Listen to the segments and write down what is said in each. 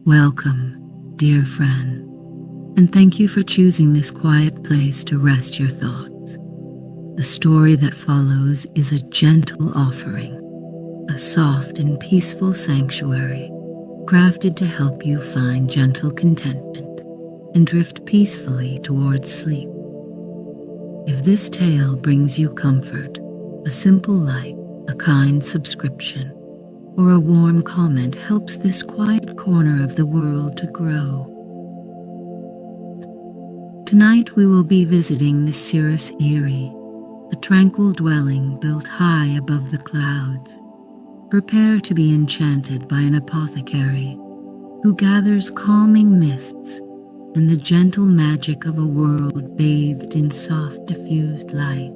Welcome, dear friend, and thank you for choosing this quiet place to rest your thoughts. The story that follows is a gentle offering, a soft and peaceful sanctuary crafted to help you find gentle contentment and drift peacefully towards sleep. If this tale brings you comfort, a simple like, a kind subscription, or a warm comment helps this quiet corner of the world to grow. Tonight we will be visiting the Cirrus Eyrie, a tranquil dwelling built high above the clouds. Prepare to be enchanted by an apothecary who gathers calming mists and the gentle magic of a world bathed in soft diffused light.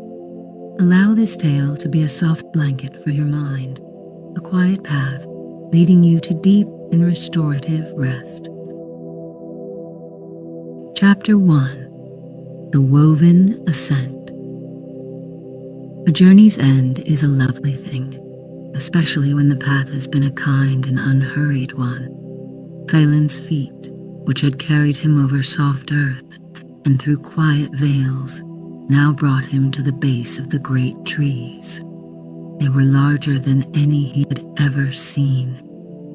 Allow this tale to be a soft blanket for your mind, a quiet path leading you to deep and restorative rest. Chapter 1. The Woven Ascent. A journey's end is a lovely thing, especially when the path has been a kind and unhurried one. Phial's feet, which had carried him over soft earth and through quiet vales, now brought him to the base of the great trees. They were larger than any he had ever seen,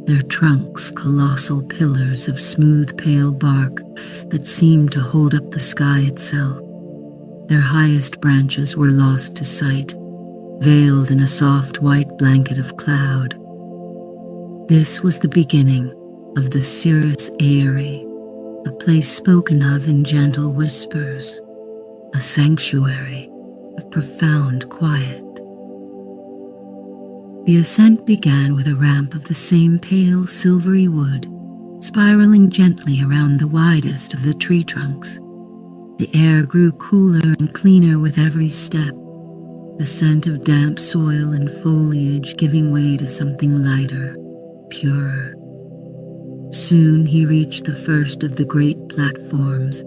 their trunks colossal pillars of smooth pale bark that seemed to hold up the sky itself. Their highest branches were lost to sight, veiled in a soft white blanket of cloud. This was the beginning of the Cirrus Eyrie, a place spoken of in gentle whispers, a sanctuary of profound quiet. The ascent began with a ramp of the same pale silvery wood, spiraling gently around the widest of the tree trunks. The air grew cooler and cleaner with every step, the scent of damp soil and foliage giving way to something lighter, purer. Soon he reached the first of the great platforms,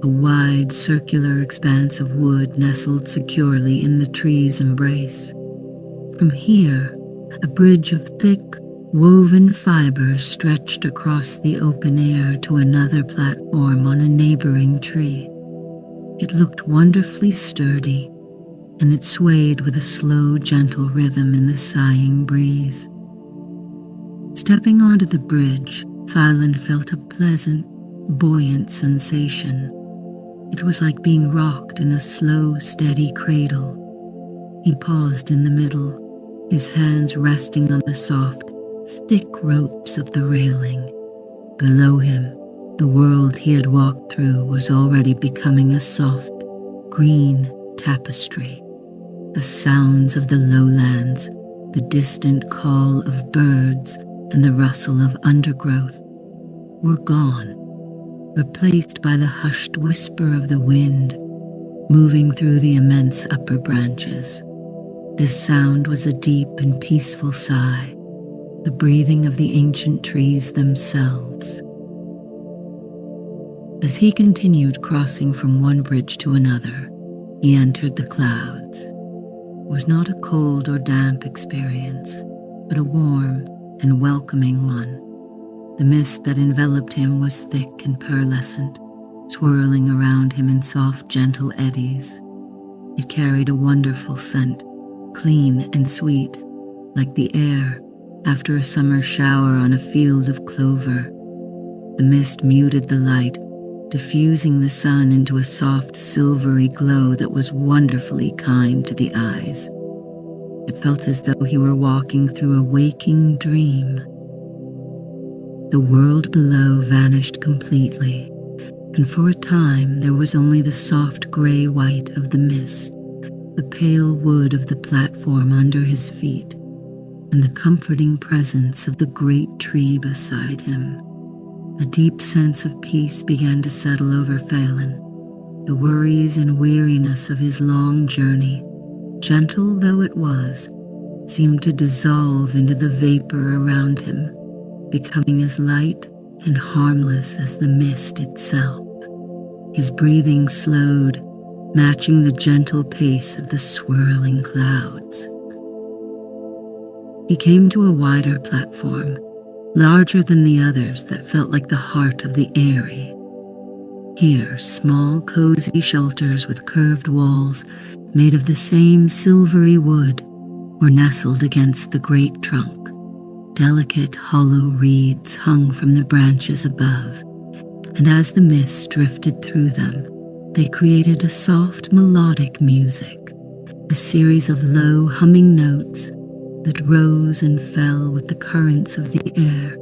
a wide circular expanse of wood nestled securely in the tree's embrace. From here, a bridge of thick, woven fibers stretched across the open air to another platform on a neighboring tree. It looked wonderfully sturdy, and it swayed with a slow, gentle rhythm in the sighing breeze. Stepping onto the bridge, Phial felt a pleasant, buoyant sensation. It was like being rocked in a slow, steady cradle. He paused in the middle, his hands resting on the soft, thick ropes of the railing. Below him, the world he had walked through was already becoming a soft, green tapestry. The sounds of the lowlands, the distant call of birds, and the rustle of undergrowth were gone, replaced by the hushed whisper of the wind moving through the immense upper branches. This sound was a deep and peaceful sigh, the breathing of the ancient trees themselves. As he continued crossing from one bridge to another, he entered the clouds. It was not a cold or damp experience, but a warm and welcoming one. The mist that enveloped him was thick and pearlescent, swirling around him in soft, gentle eddies. It carried a wonderful scent, clean and sweet, like the air after a summer shower on a field of clover. The mist muted the light, diffusing the sun into a soft, silvery glow that was wonderfully kind to the eyes. It felt as though he were walking through a waking dream. The world below vanished completely, and for a time there was only the soft gray-white of the mist, the pale wood of the platform under his feet, and the comforting presence of the great tree beside him. A deep sense of peace began to settle over Phial. The worries and weariness of his long journey, gentle though it was, seemed to dissolve into the vapor around him, becoming as light and harmless as the mist itself. His breathing slowed, matching the gentle pace of the swirling clouds. He came to a wider platform, larger than the others that felt like the heart of the Eyrie. Here, small, cozy shelters with curved walls made of the same silvery wood were nestled against the great trunk. Delicate, hollow reeds hung from the branches above, and as the mist drifted through them, they created a soft, melodic music, a series of low, humming notes that rose and fell with the currents of the air.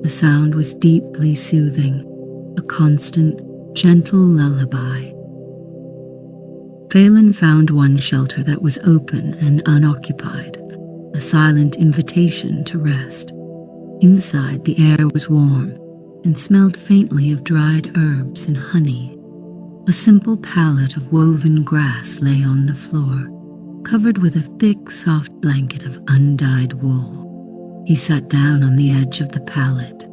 The sound was deeply soothing, a constant, gentle lullaby. Phelan found one shelter that was open and unoccupied, a silent invitation to rest. Inside, the air was warm and smelled faintly of dried herbs and honey. A simple pallet of woven grass lay on the floor, covered with a thick, soft blanket of undyed wool. He sat down on the edge of the pallet,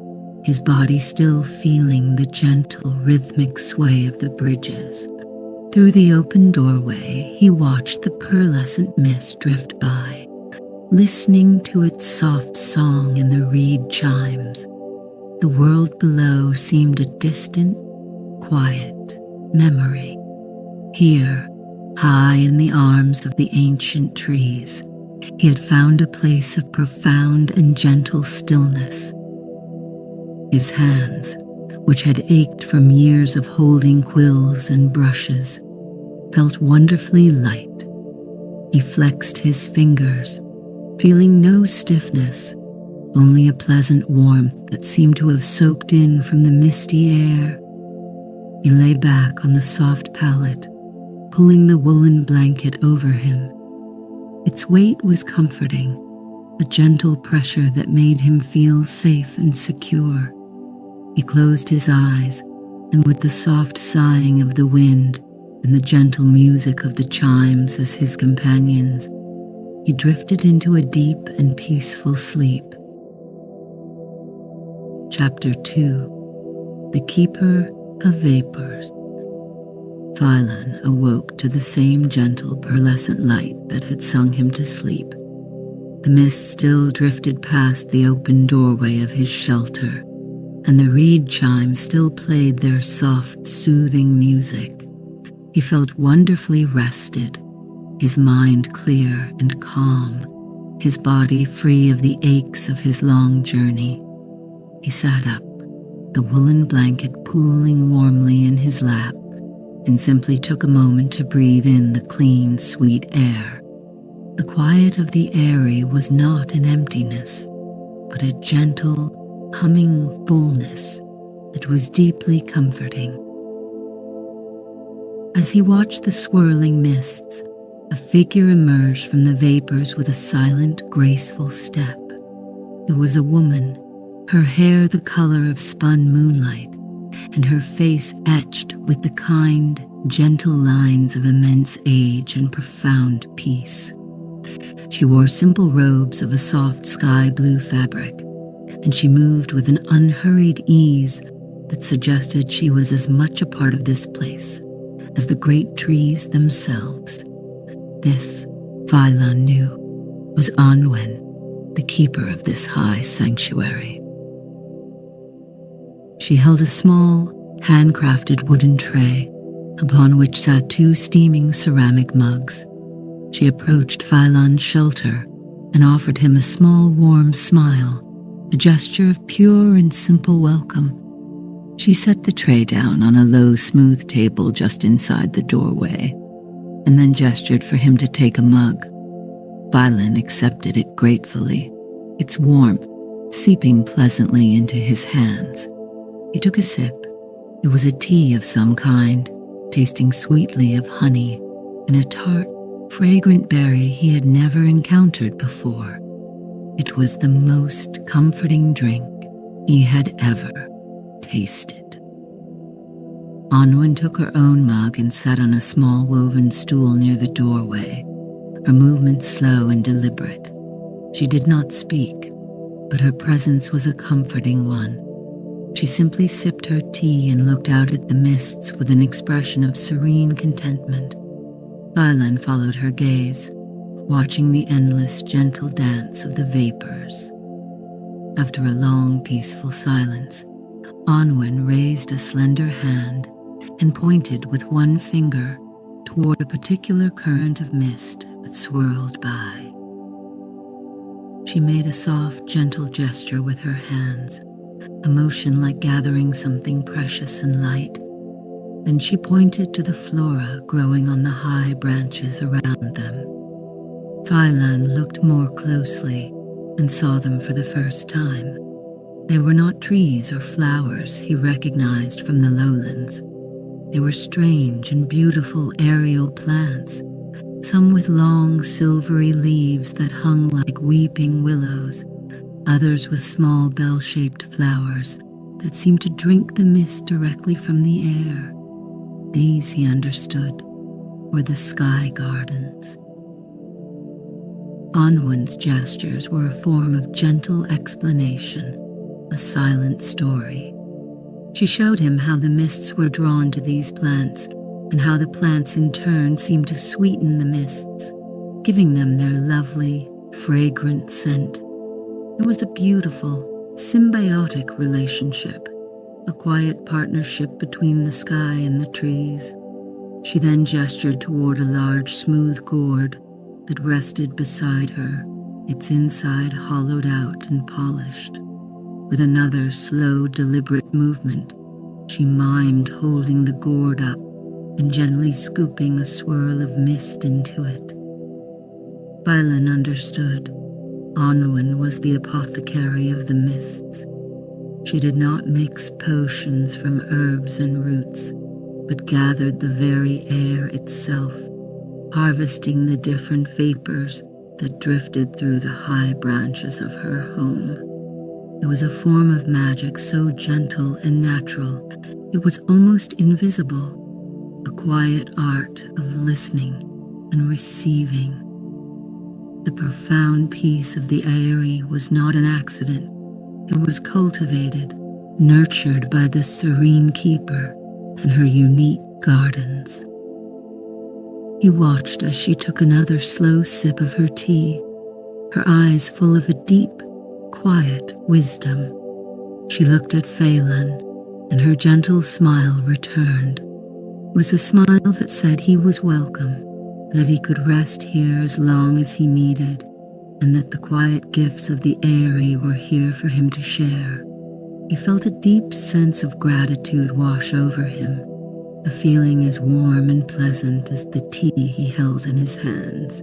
his body still feeling the gentle, rhythmic sway of the bridges. Through the open doorway, he watched the pearlescent mist drift by, listening to its soft song in the reed chimes. The world below seemed a distant, quiet memory. Here, high in the arms of the ancient trees, he had found a place of profound and gentle stillness. His hands, which had ached from years of holding quills and brushes, felt wonderfully light. He flexed his fingers, feeling no stiffness, only a pleasant warmth that seemed to have soaked in from the misty air. He lay back on the soft pallet, pulling the woolen blanket over him. Its weight was comforting, a gentle pressure that made him feel safe and secure. He closed his eyes, and with the soft sighing of the wind and the gentle music of the chimes as his companions, he drifted into a deep and peaceful sleep. Chapter 2. The Keeper of Vapors. Phial awoke to the same gentle pearlescent light that had sung him to sleep. The mist still drifted past the open doorway of his shelter, and the reed chimes still played their soft, soothing music. He felt wonderfully rested, his mind clear and calm, his body free of the aches of his long journey. He sat up, the woolen blanket pooling warmly in his lap, and simply took a moment to breathe in the clean, sweet air. The quiet of the Eyrie was not an emptiness, but a gentle, humming fullness that was deeply comforting. As he watched the swirling mists, a figure emerged from the vapors with a silent, graceful step. It was a woman, her hair the color of spun moonlight, and her face etched with the kind, gentle lines of immense age and profound peace. She wore simple robes of a soft sky blue fabric, and she moved with an unhurried ease that suggested she was as much a part of this place as the great trees themselves. This, Phial knew, was Anwen, the keeper of this high sanctuary. She held a small, handcrafted wooden tray, upon which sat 2 steaming ceramic mugs. She approached Phial's shelter and offered him a small, warm smile, a gesture of pure and simple welcome. She set the tray down on a low, smooth table just inside the doorway, and then gestured for him to take a mug. Phial accepted it gratefully, its warmth seeping pleasantly into his hands. He took a sip. It was a tea of some kind, tasting sweetly of honey and a tart, fragrant berry he had never encountered before. It was the most comforting drink he had ever tasted. Anwen took her own mug and sat on a small woven stool near the doorway, her movements slow and deliberate. She did not speak, but her presence was a comforting one. She simply sipped her tea and looked out at the mists with an expression of serene contentment. Phial followed her gaze, watching the endless, gentle dance of the vapors. After a long, peaceful silence, Onwin raised a slender hand and pointed with one finger toward a particular current of mist that swirled by. She made a soft, gentle gesture with her hands, a motion like gathering something precious and light. Then she pointed to the flora growing on the high branches around them. Phial looked more closely and saw them for the first time. They were not trees or flowers he recognized from the lowlands. They were strange and beautiful aerial plants, some with long silvery leaves that hung like weeping willows, others with small bell-shaped flowers that seemed to drink the mist directly from the air. These, he understood, were the sky gardens. Onwin's gestures were a form of gentle explanation, a silent story. She showed him how the mists were drawn to these plants, and how the plants in turn seemed to sweeten the mists, giving them their lovely, fragrant scent. It was a beautiful, symbiotic relationship, a quiet partnership between the sky and the trees. She then gestured toward a large, smooth gourd that rested beside her, its inside hollowed out and polished. With another slow, deliberate movement, she mimed holding the gourd up and gently scooping a swirl of mist into it. Phial understood. Onwin was the apothecary of the mists. She did not mix potions from herbs and roots, but gathered the very air itself, harvesting the different vapors that drifted through the high branches of her home. It was a form of magic so gentle and natural, it was almost invisible, a quiet art of listening and receiving. The profound peace of the Eyrie was not an accident. It was cultivated, nurtured by the serene keeper and her unique gardens. He watched as she took another slow sip of her tea, her eyes full of a deep, quiet wisdom. She looked at Phelan, and her gentle smile returned. It was a smile that said he was welcome, that he could rest here as long as he needed, and that the quiet gifts of the Eyrie were here for him to share. He felt a deep sense of gratitude wash over him, a feeling as warm and pleasant as the tea he held in his hands.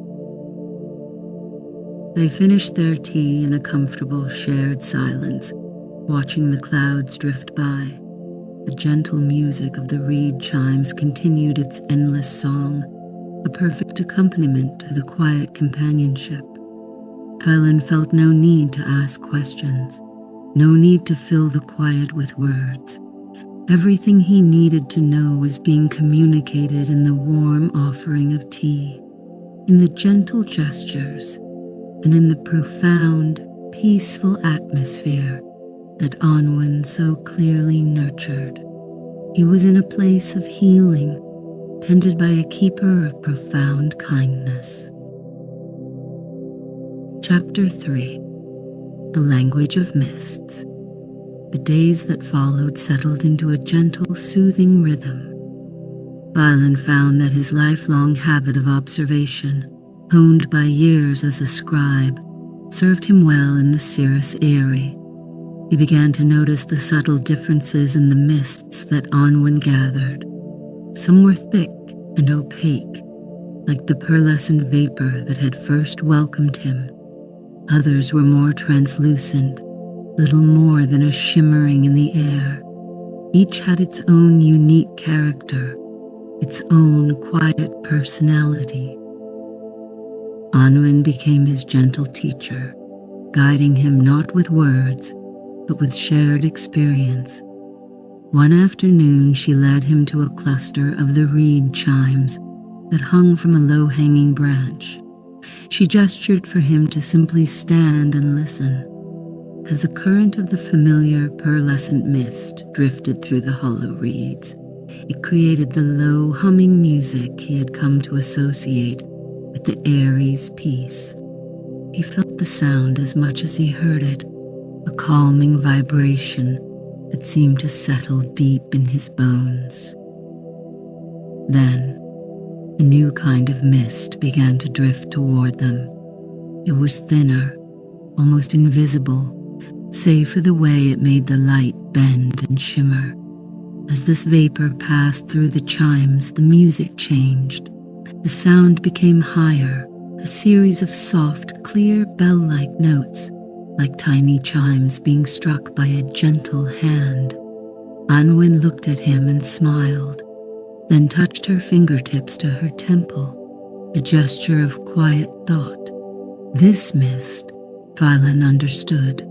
They finished their tea in a comfortable, shared silence, watching the clouds drift by. The gentle music of the reed chimes continued its endless song, a perfect accompaniment to the quiet companionship. Phial felt no need to ask questions, no need to fill the quiet with words. Everything he needed to know was being communicated in the warm offering of tea, in the gentle gestures, and in the profound, peaceful atmosphere that Onwin so clearly nurtured. He was in a place of healing, tended by a keeper of profound kindness. Chapter 3. The Language of Mists. The days that followed settled into a gentle, soothing rhythm. Phial found that his lifelong habit of observation, honed by years as a scribe, served him well in the Cirrus Eyrie. He began to notice the subtle differences in the mists that Onwin gathered. Some were thick and opaque, like the pearlescent vapor that had first welcomed him. Others were more translucent, little more than a shimmering in the air. Each had its own unique character, its own quiet personality. Onwin became his gentle teacher, guiding him not with words, but with shared experience. One afternoon she led him to a cluster of the reed chimes that hung from a low-hanging branch. She gestured for him to simply stand and listen. As a current of the familiar pearlescent mist drifted through the hollow reeds, it created the low humming music he had come to associate with the Eyrie's peace. He felt the sound as much as he heard it, a calming vibration that seemed to settle deep in his bones. Then, a new kind of mist began to drift toward them. It was thinner, almost invisible, save for the way it made the light bend and shimmer. As this vapor passed through the chimes, the music changed. The sound became higher, a series of soft, clear bell-like notes, like tiny chimes being struck by a gentle hand. Anwen looked at him and smiled, then touched her fingertips to her temple, a gesture of quiet thought. This mist, Philan understood,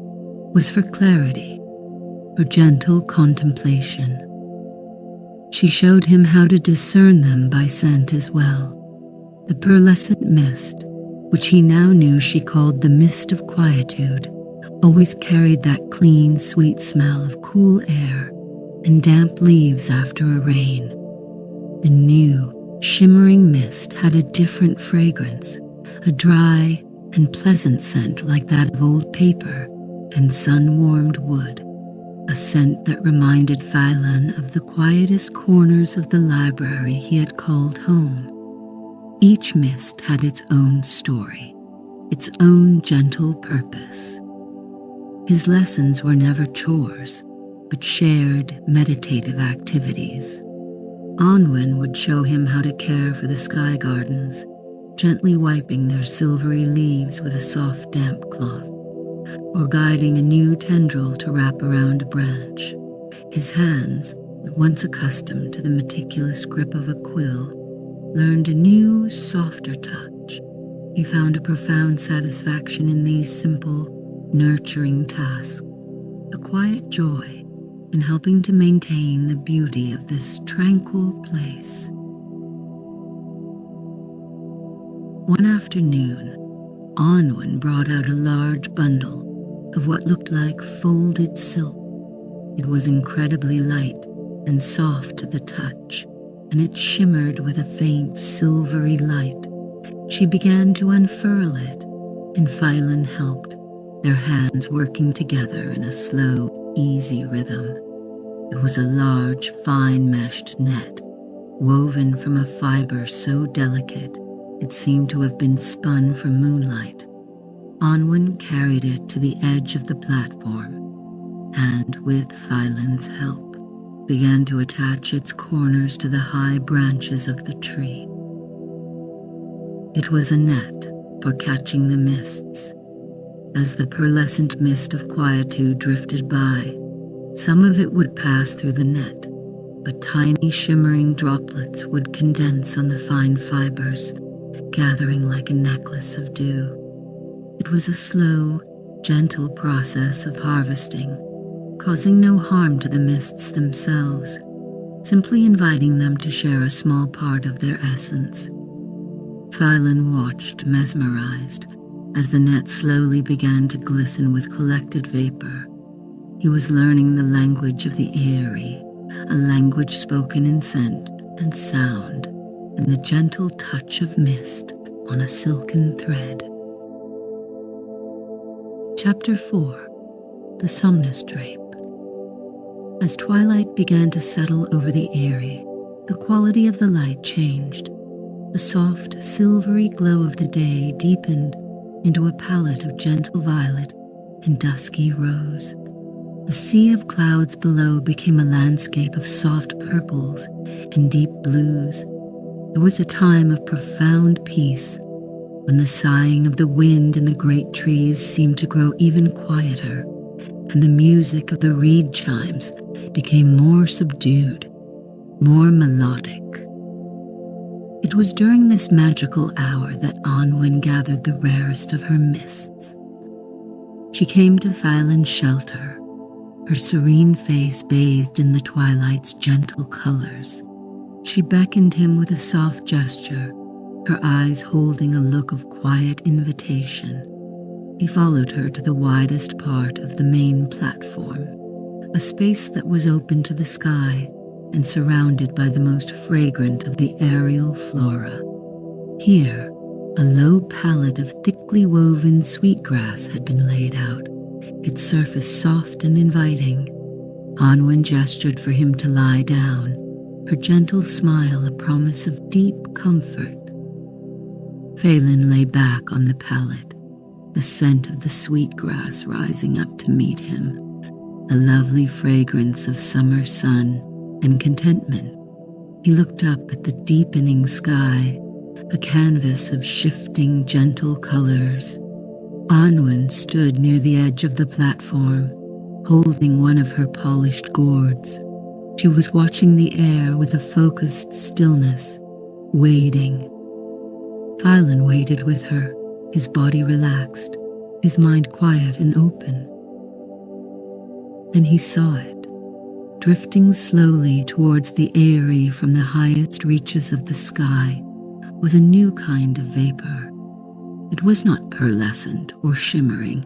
was for clarity, for gentle contemplation. She showed him how to discern them by scent as well. The pearlescent mist, which he now knew she called the mist of quietude, always carried that clean, sweet smell of cool air and damp leaves after a rain. The new, shimmering mist had a different fragrance, a dry and pleasant scent like that of old paper and sun-warmed wood, a scent that reminded Philan of the quietest corners of the library he had called home. Each mist had its own story, its own gentle purpose. His lessons were never chores, but shared, meditative activities. Anwen would show him how to care for the sky gardens, gently wiping their silvery leaves with a soft, damp cloth, or guiding a new tendril to wrap around a branch. His hands, once accustomed to the meticulous grip of a quill, learned a new, softer touch. He found a profound satisfaction in these simple, nurturing tasks, a quiet joy in helping to maintain the beauty of this tranquil place. One afternoon, Anwen brought out a large bundle of what looked like folded silk. It was incredibly light and soft to the touch, and it shimmered with a faint silvery light. She began to unfurl it, and Philan helped, their hands working together in a slow, easy rhythm. It was a large, fine-meshed net, woven from a fiber so delicate it seemed to have been spun for moonlight. Anwen carried it to the edge of the platform, and with Philan's help, began to attach its corners to the high branches of the tree. It was a net for catching the mists. As the pearlescent mist of quietude drifted by, some of it would pass through the net, but tiny shimmering droplets would condense on the fine fibers, gathering like a necklace of dew. It was a slow, gentle process of harvesting, causing no harm to the mists themselves, simply inviting them to share a small part of their essence. Philan watched, mesmerized, as the net slowly began to glisten with collected vapor. He was learning the language of the Eyrie, a language spoken in scent and sound, and the gentle touch of mist on a silken thread. Chapter 4. The Somnus Drape. As twilight began to settle over the Eyrie, the quality of the light changed. The soft, silvery glow of the day deepened into a palette of gentle violet and dusky rose. The sea of clouds below became a landscape of soft purples and deep blues. It was a time of profound peace, when the sighing of the wind in the great trees seemed to grow even quieter, and the music of the reed chimes became more subdued, more melodic. It was during this magical hour that Anwen gathered the rarest of her mists. She came to Philan's shelter, her serene face bathed in the twilight's gentle colors. She beckoned him with a soft gesture, her eyes holding a look of quiet invitation. He followed her to the widest part of the main platform, a space that was open to the sky and surrounded by the most fragrant of the aerial flora. Here, a low pallet of thickly woven sweetgrass had been laid out, its surface soft and inviting. Anwen gestured for him to lie down, her gentle smile a promise of deep comfort. Phelan lay back on the pallet, the scent of the sweet grass rising up to meet him, a lovely fragrance of summer sun and contentment. He looked up at the deepening sky, a canvas of shifting, gentle colors. Anwen stood near the edge of the platform, holding one of her polished gourds. She was watching the air with a focused stillness, waiting. Philan waited with her, his body relaxed, his mind quiet and open. Then he saw it, drifting slowly towards the Eyrie from the highest reaches of the sky, was a new kind of vapor. It was not pearlescent or shimmering,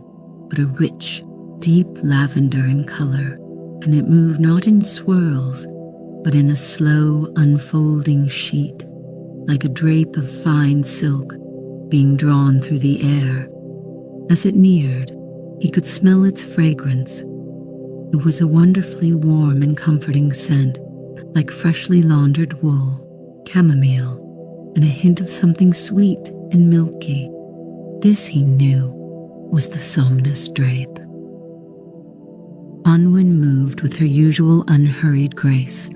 but a rich, deep lavender in color, and it moved not in swirls, but in a slow, unfolding sheet, like a drape of fine silk being drawn through the air. As it neared, he could smell its fragrance. It was a wonderfully warm and comforting scent, like freshly laundered wool, chamomile, and a hint of something sweet and milky. This, he knew, was the Somnus Drape. Anwen moved with her usual unhurried grace,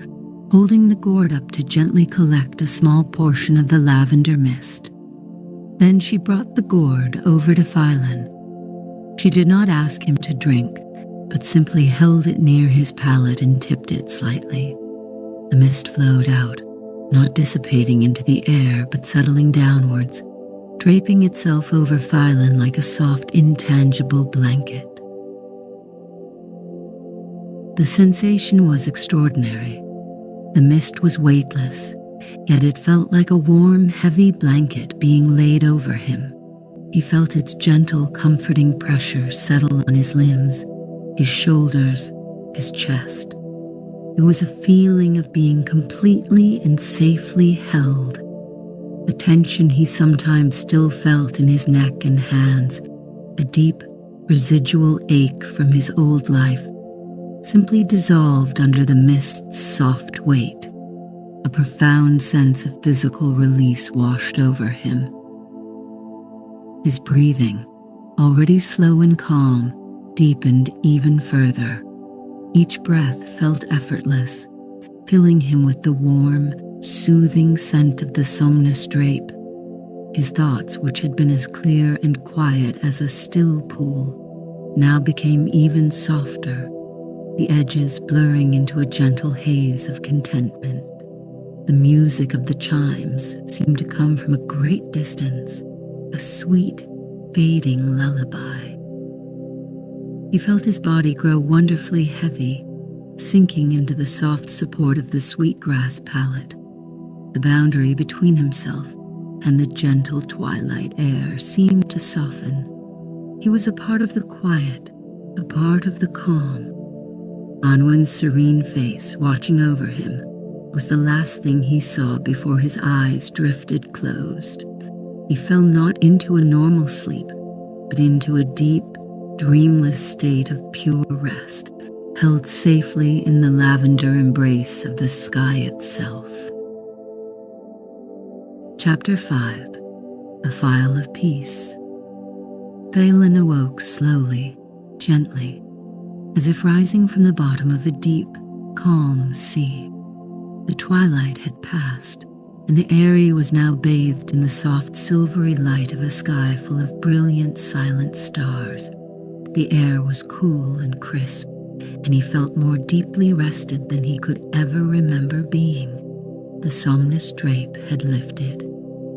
holding the gourd up to gently collect a small portion of the lavender mist. Then she brought the gourd over to Philan. She did not ask him to drink, but simply held it near his palate and tipped it slightly. The mist flowed out, not dissipating into the air, but settling downwards, draping itself over Philan like a soft, intangible blanket. The sensation was extraordinary. The mist was weightless, yet it felt like a warm, heavy blanket being laid over him. He felt its gentle, comforting pressure settle on his limbs, his shoulders, his chest. It was a feeling of being completely and safely held. The tension he sometimes still felt in his neck and hands, a deep, residual ache from his old life, simply dissolved under the mist's soft weight. A profound sense of physical release washed over him. His breathing, already slow and calm, deepened even further. Each breath felt effortless, filling him with the warm, soothing scent of the Somnus Drape. His thoughts, which had been as clear and quiet as a still pool, now became even softer, the edges blurring into a gentle haze of contentment. The music of the chimes seemed to come from a great distance, a sweet, fading lullaby. He felt his body grow wonderfully heavy, sinking into the soft support of the sweetgrass pallet. The boundary between himself and the gentle twilight air seemed to soften. He was a part of the quiet, a part of the calm. Anwen's serene face watching over him was the last thing he saw before his eyes drifted closed. He fell not into a normal sleep, but into a deep, dreamless state of pure rest, held safely in the lavender embrace of the sky itself. Chapter 5. A Phial of Peace. Phelan awoke slowly, gently, as if rising from the bottom of a deep, calm sea. The twilight had passed, and the Eyrie was now bathed in the soft silvery light of a sky full of brilliant, silent stars. The air was cool and crisp, and he felt more deeply rested than he could ever remember being. The Somnus Drape had lifted,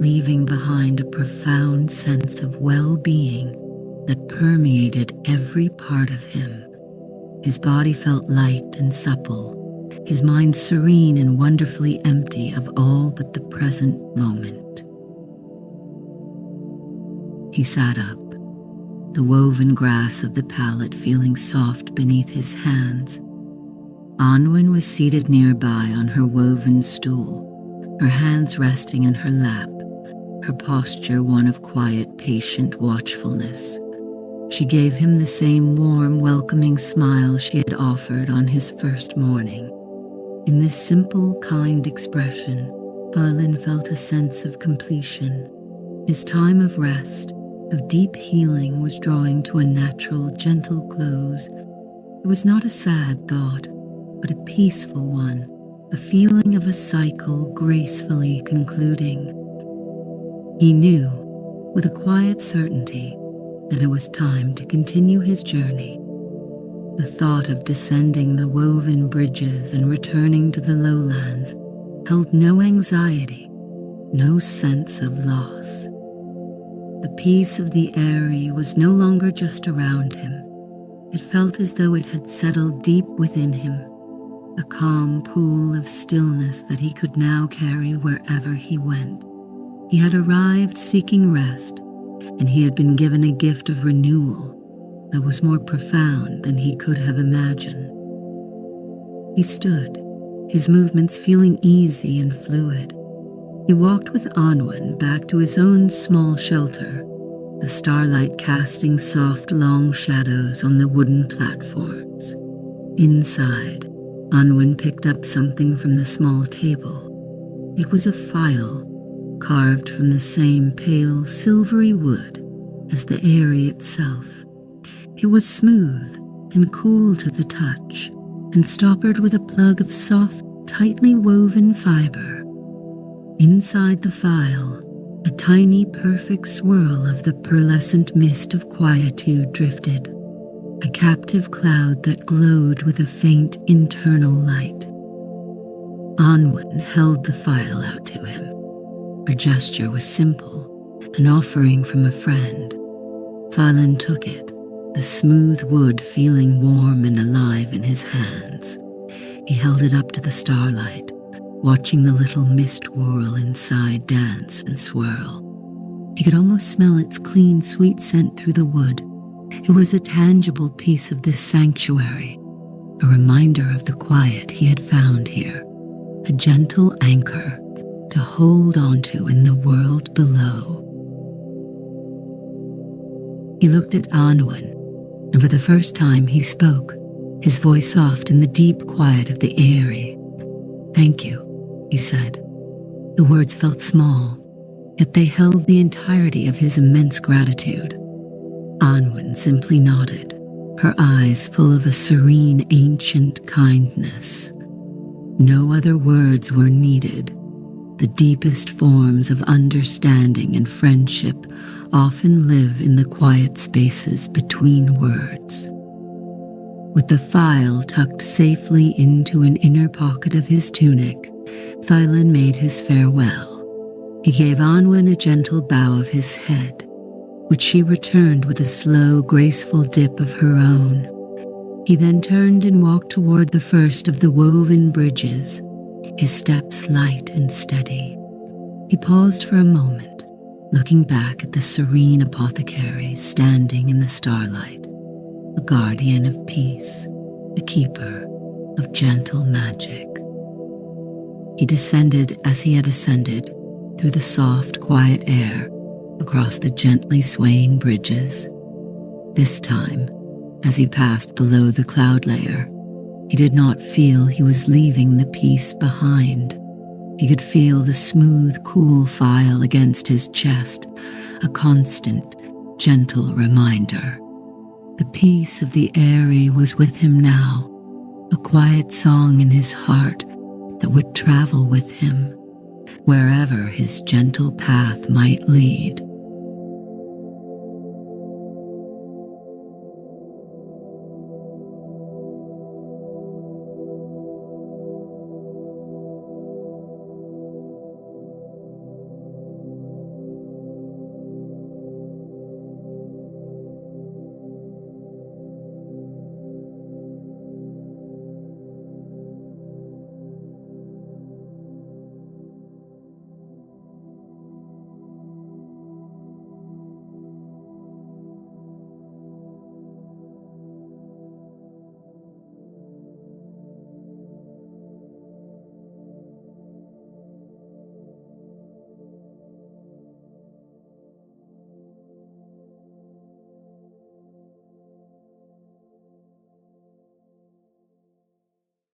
leaving behind a profound sense of well-being that permeated every part of him. His body felt light and supple, his mind serene and wonderfully empty of all but the present moment. He sat up, the woven grass of the pallet feeling soft beneath his hands. Anwen was seated nearby on her woven stool, her hands resting in her lap, her posture one of quiet, patient watchfulness. She gave him the same warm, welcoming smile she had offered on his first morning. In this simple, kind expression, Phial felt a sense of completion. His time of rest, of deep healing, was drawing to a natural, gentle close. It was not a sad thought, but a peaceful one, a feeling of a cycle gracefully concluding. He knew, with a quiet certainty, that it was time to continue his journey. The thought of descending the woven bridges and returning to the lowlands held no anxiety, no sense of loss. The peace of the Eyrie was no longer just around him. It felt as though it had settled deep within him, a calm pool of stillness that he could now carry wherever he went. He had arrived seeking rest, and he had been given a gift of renewal that was more profound than he could have imagined. He stood, his movements feeling easy and fluid. He walked with Anwen back to his own small shelter, the starlight casting soft, long shadows on the wooden platforms. Inside, Anwen picked up something from the small table. It was a phial, carved from the same pale, silvery wood as the Eyrie itself. It was smooth and cool to the touch, and stoppered with a plug of soft, tightly woven fiber. Inside the phial, a tiny, perfect swirl of the pearlescent mist of quietude drifted, a captive cloud that glowed with a faint internal light. Anwen held the phial out to him. Her gesture was simple, an offering from a friend. Phial took it, the smooth wood feeling warm and alive in his hands. He held it up to the starlight, watching the little mist whirl inside dance and swirl. He could almost smell its clean, sweet scent through the wood. It was a tangible piece of this sanctuary, a reminder of the quiet he had found here, a gentle anchor to hold onto in the world below. He looked at Anwen, and for the first time he spoke, his voice soft in the deep quiet of the Eyrie. "Thank you," he said. The words felt small, yet they held the entirety of his immense gratitude. Anwen simply nodded, her eyes full of a serene, ancient kindness. No other words were needed. The deepest forms of understanding and friendship often live in the quiet spaces between words. With the phial tucked safely into an inner pocket of his tunic, Phial made his farewell. He gave Anwen a gentle bow of his head, which she returned with a slow, graceful dip of her own. He then turned and walked toward the first of the woven bridges, his steps light and steady. He paused for a moment, looking back at the serene apothecary standing in the starlight, a guardian of peace, a keeper of gentle magic. He descended as he had ascended, through the soft, quiet air, across the gently swaying bridges. This time, as he passed below the cloud layer, he did not feel he was leaving the peace behind. He could feel the smooth, cool phial against his chest, a constant, gentle reminder. The peace of the Eyrie was with him now, a quiet song in his heart that would travel with him, wherever his gentle path might lead.